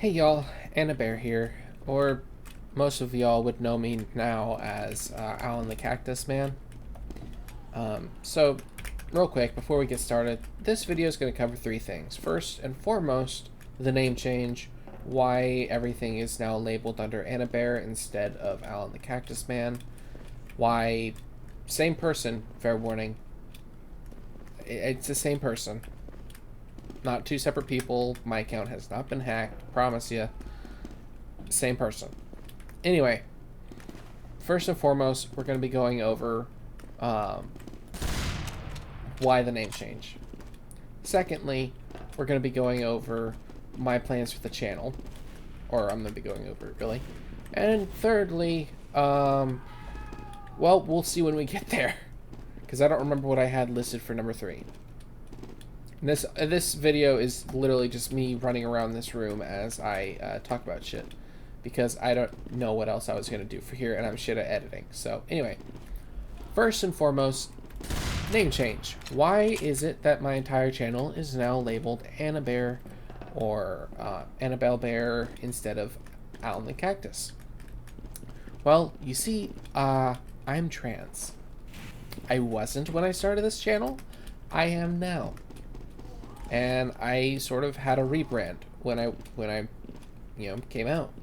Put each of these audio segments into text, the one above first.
Hey y'all, Anna Bear here, or most of y'all would know me now as Alan the Cactus Man. So, real quick, before we get started, this video is going to cover three things. First and foremost, the name change, why everything is now labeled under Anna Bear instead of Alan the Cactus Man, why same person, fair warning, it's the same person. Not two separate people. My account has not been hacked. Promise you. Same person. Anyway, first and foremost, we're going to be going over why the name change. Secondly, we're going to be going over my plans for the channel. Or I'm going to be going over it, really. And thirdly, well, we'll see when we get there. Because I don't remember what I had listed for number 3. This video is literally just me running around this room as I talk about shit, because I don't know what else I was going to do for here, and I'm shit at editing. So anyway, first and foremost, name change. Why is it that my entire channel is now labeled Anna Bear or Annabelle Bear instead of Alan the Cactus? Well, you see, I'm trans. I wasn't when I started this channel. I am now. And I sort of had a rebrand when I came out.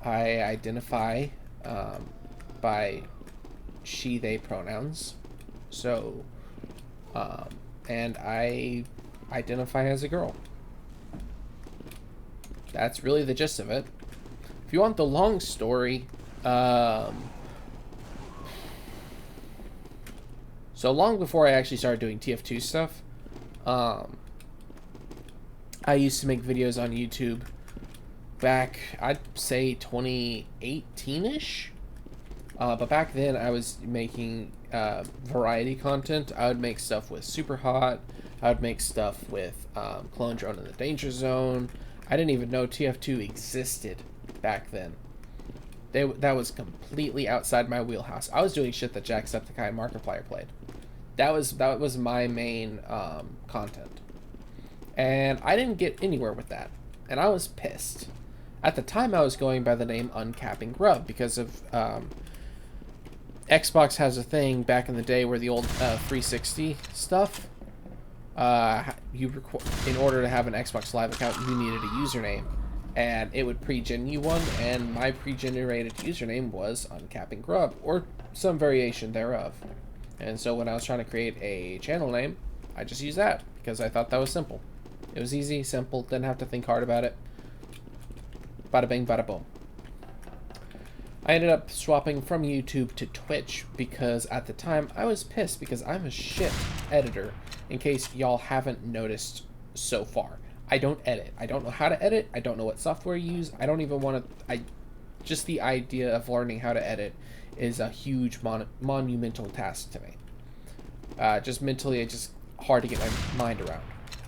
I identify by she, they pronouns. So, and I identify as a girl. That's really the gist of it. If you want the long story, so long before I actually started doing TF2 stuff, I used to make videos on YouTube back, I'd say 2018-ish. But back then I was making variety content. I would make stuff with Super Hot. I would make stuff with Clone Drone in the Danger Zone. I didn't even know TF2 existed back then. That was completely outside my wheelhouse. I was doing shit that Jacksepticeye and Markiplier played. That was my main content. And I didn't get anywhere with that. And I was pissed. At the time, I was going by the name Uncapping Grub because of Xbox has a thing back in the day where the old 360 stuff, in order to have an Xbox Live account, you needed a username. And it would pre-gen you one, and my pre-generated username was Uncapping Grub, or some variation thereof. And so when I was trying to create a channel name, I just used that because I thought that was simple. It was easy, simple, didn't have to think hard about it. Bada bing, bada boom. I ended up swapping from YouTube to Twitch because at the time I was pissed because I'm a shit editor, in case y'all haven't noticed so far. I don't edit. I don't know how to edit. I don't know what software to use. I don't even want to... Just the idea of learning how to edit is a huge monumental task to me. Just mentally, it's just hard to get my mind around.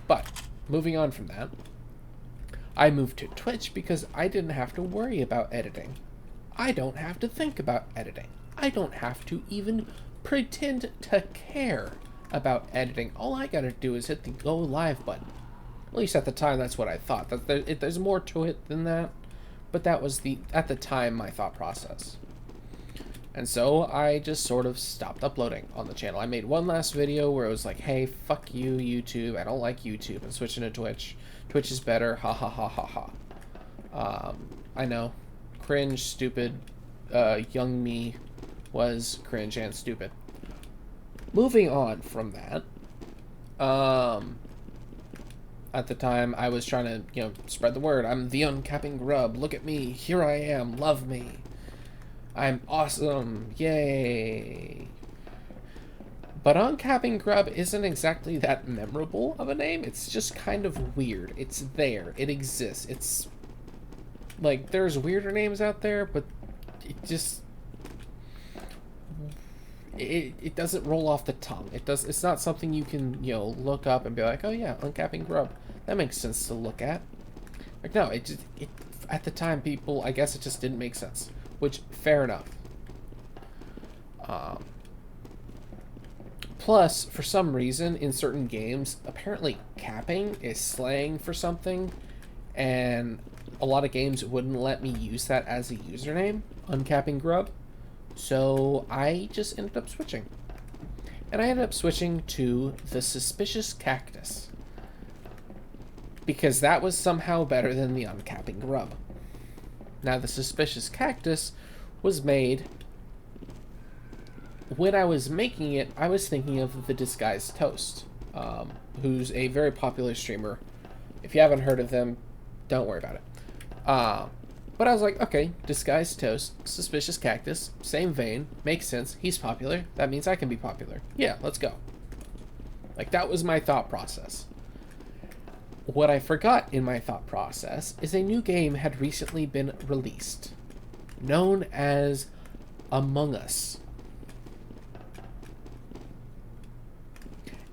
But moving on from that, I moved to Twitch because I didn't have to worry about editing. I don't have to think about editing. I don't have to even pretend to care about editing. All I gotta do is hit the go live button. At least at the time, that's what I thought. There's more to it than that. But that was, at the time, my thought process. And so I just sort of stopped uploading on the channel. I made one last video where it was like, hey, fuck you, YouTube. I don't like YouTube. I'm switching to Twitch. Twitch is better. Ha ha ha ha ha. I know. Cringe, stupid. Young me was cringe and stupid. Moving on from that. At the time, I was trying to, spread the word. I'm the Uncapping Grub. Look at me. Here I am. Love me. I'm awesome. Yay. But Uncapping Grub isn't exactly that memorable of a name. It's just kind of weird. It's there. It exists. It's like, there's weirder names out there, but it just... It doesn't roll off the tongue. It's not something you can, look up and be like, oh yeah, Uncapping Grub. That makes sense to look at. Like, no, at the time, people, I guess it just didn't make sense. Which, fair enough. Plus, for some reason, in certain games, apparently capping is slang for something, and a lot of games wouldn't let me use that as a username, uncapping grub. So I just ended up switching. And I ended up switching to the suspicious cactus, because that was somehow better than the uncapping grub. Now, the suspicious cactus was made... When I was making it, I was thinking of the Disguised Toast, who's a very popular streamer. If you haven't heard of them, don't worry about it. But I was like, okay, Disguised Toast, Suspicious Cactus, same vein, makes sense, he's popular, that means I can be popular. Yeah, let's go. Like, that was my thought process. What I forgot in my thought process is a new game had recently been released, known as Among Us.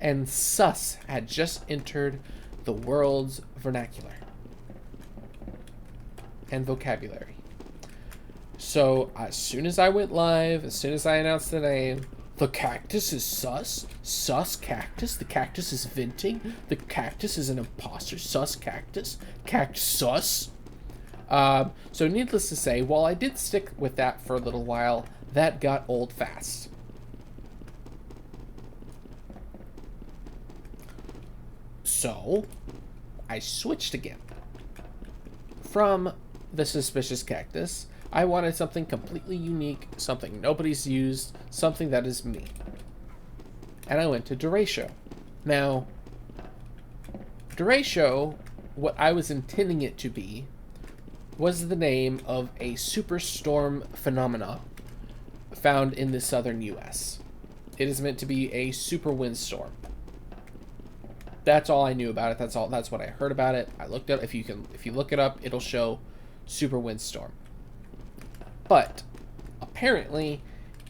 And sus had just entered the world's vernacular and vocabulary. So as soon as I went live, as soon as I announced the name, the cactus is sus? Sus cactus? The cactus is venting? The cactus is an imposter? Sus cactus? Cactus sus? So needless to say, while I did stick with that for a little while, that got old fast. So, I switched again. From the suspicious cactus, I wanted something completely unique, something nobody's used, something that is me. And I went to Duratio. Now, Duratio, what I was intending it to be, was the name of a superstorm phenomena found in the southern US. It is meant to be a super windstorm. That's all I knew about it. That's what I heard about it. I looked up, if you look it up, it'll show super windstorm. But apparently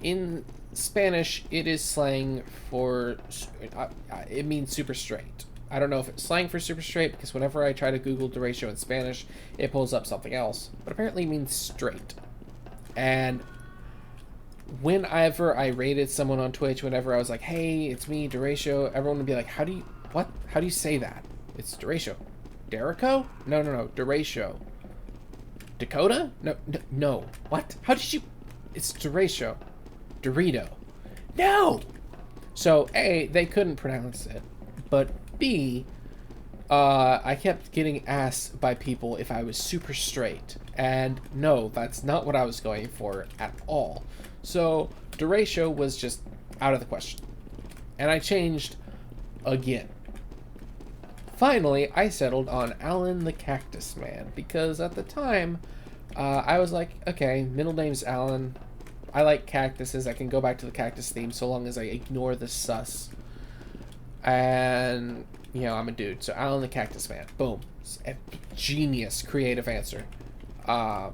in Spanish it is slang for it means super straight. I don't know if it's slang for super straight, because whenever I try to Google Duratio in Spanish, it pulls up something else. But apparently it means straight. And whenever I rated someone on Twitch, whenever I was like, hey, it's me, Duratio, everyone would be like, how do you say that? It's Duratio. Derico? No, Duratio. Dakota? No. What? How did you... It's Duratio. Dorito. No! So, A, they couldn't pronounce it. But B, I kept getting asked by people if I was super straight. And no, that's not what I was going for at all. So, Duratio was just out of the question. And I changed again. Finally, I settled on Alan the Cactus Man, because at the time, I was like, okay, middle name's Alan. I like cactuses. I can go back to the cactus theme so long as I ignore the sus. And, you know, I'm a dude. So Alan the Cactus Man. Boom. A genius creative answer. And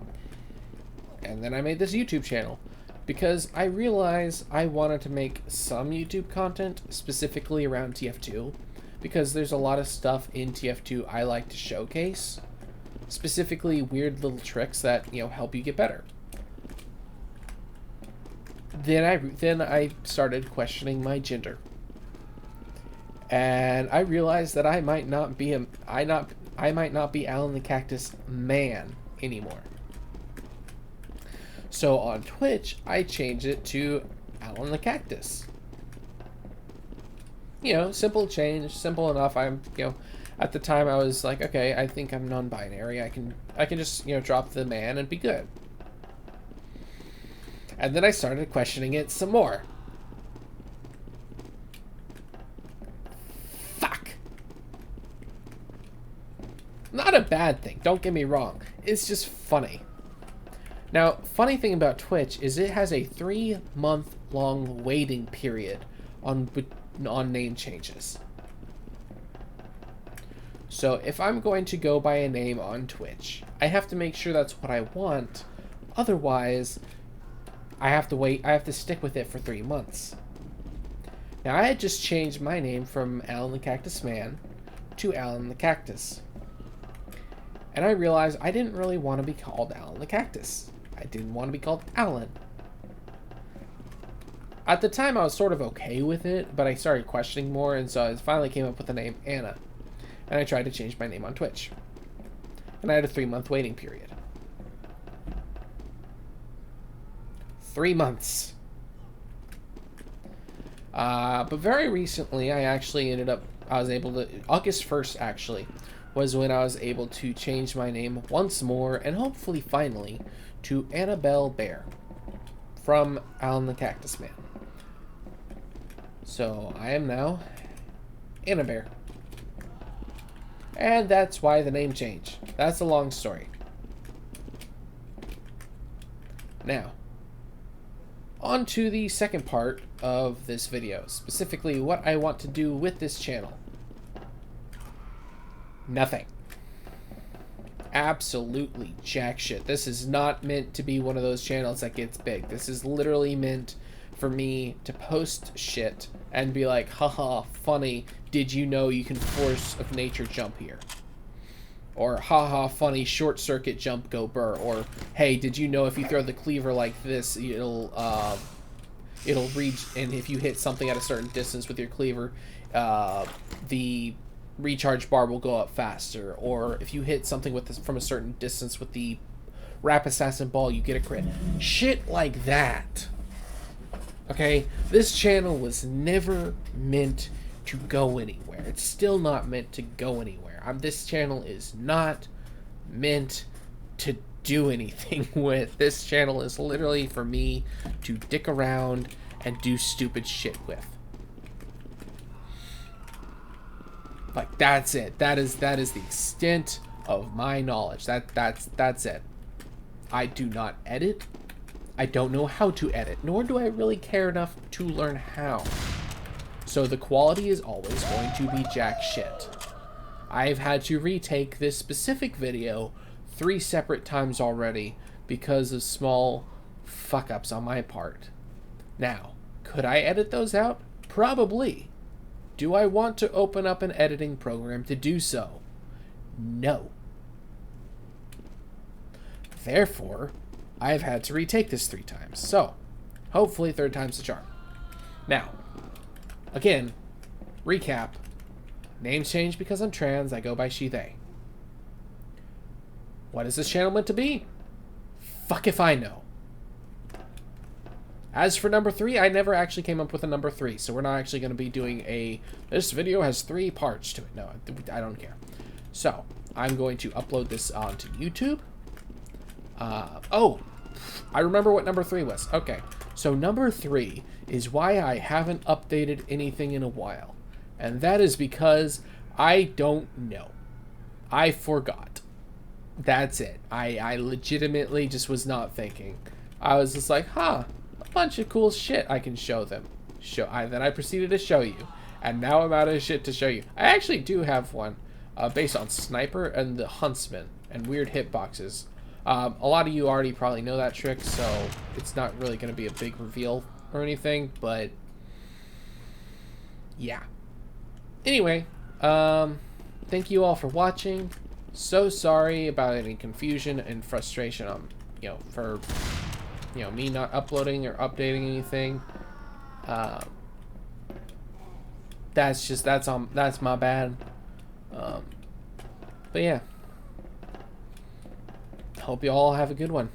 then I made this YouTube channel, because I realized I wanted to make some YouTube content specifically around TF2. Because there's a lot of stuff in TF2 I like to showcase. Specifically weird little tricks that, you know, help you get better. Then I started questioning my gender. And I realized that I might not be Alan the Cactus Man anymore. So on Twitch, I changed it to Alan the Cactus. You know, simple change, simple enough. At the time I was like, okay, I think I'm non-binary. I can just, you know, drop the man and be good. And then I started questioning it some more. Fuck. Not a bad thing, don't get me wrong. It's just funny. Now, funny thing about Twitch is it has a 3-month-long waiting period on name changes. So if I'm going to go by a name on Twitch, I have to make sure that's what I want. Otherwise, I have to wait. I have to stick with it for 3 months. Now, I had just changed my name from Alan the Cactus Man to Alan the Cactus. And I realized I didn't really want to be called Alan the Cactus. I didn't want to be called Alan. At the time, I was sort of okay with it, but I started questioning more, and so I finally came up with the name Anna. And I tried to change my name on Twitch. and I had a 3-month waiting period. 3 months. But very recently, I was able to, August 1st actually, was when I was able to change my name once more, and hopefully finally, to Annabelle Bear, from Alan the Cactus Man. So, I am now Anna Bear. And that's why the name changed. That's a long story. Now, on to the second part of this video, specifically what I want to do with this channel. Nothing. Absolutely jack shit. This is not meant to be one of those channels that gets big. This is literally meant for me to post shit and be like, haha, funny, did you know you can force of nature jump here? Or, haha, funny, short circuit jump, go burr. Or, hey, did you know if you throw the cleaver like this, it'll reach, and if you hit something at a certain distance with your cleaver, the recharge bar will go up faster. Or if you hit something with this from a certain distance with the Rap Assassin ball, you get a crit. Shit like that. Okay? This channel was never meant to go anywhere. It's still not meant to go anywhere. This channel is not meant to do anything with. This channel is literally for me to dick around and do stupid shit with. Like, that's it. That is the extent of my knowledge. That's it. I do not edit. I don't know how to edit, nor do I really care enough to learn how. So the quality is always going to be jack shit. I've had to retake this specific video 3 separate times already because of small fuck-ups on my part. Now, could I edit those out? Probably. Do I want to open up an editing program to do so? No. Therefore, I've had to retake this 3 times. So, hopefully 3rd time's the charm. Now, again, recap. Name's changed because I'm trans. I go by she, they. What is this channel meant to be? Fuck if I know. As for number 3, I never actually came up with a number 3, so we're not actually going to be doing a... This video has 3 parts to it. No, I don't care. So, I'm going to upload this onto YouTube. Oh, I remember what number 3 was. Okay, so number 3 is why I haven't updated anything in a while. And that is because I don't know. I forgot. That's it. I legitimately just was not thinking. I was just like, huh, a bunch of cool shit I can show them. Then I proceeded to show you. And now I'm out of shit to show you. I actually do have one based on Sniper and the Huntsman and weird hitboxes. A lot of you already probably know that trick, so it's not really going to be a big reveal or anything, but yeah. Anyway, thank you all for watching. So sorry about any confusion and frustration on, for, me not uploading or updating anything. That's my bad. But yeah. Hope you all have a good one.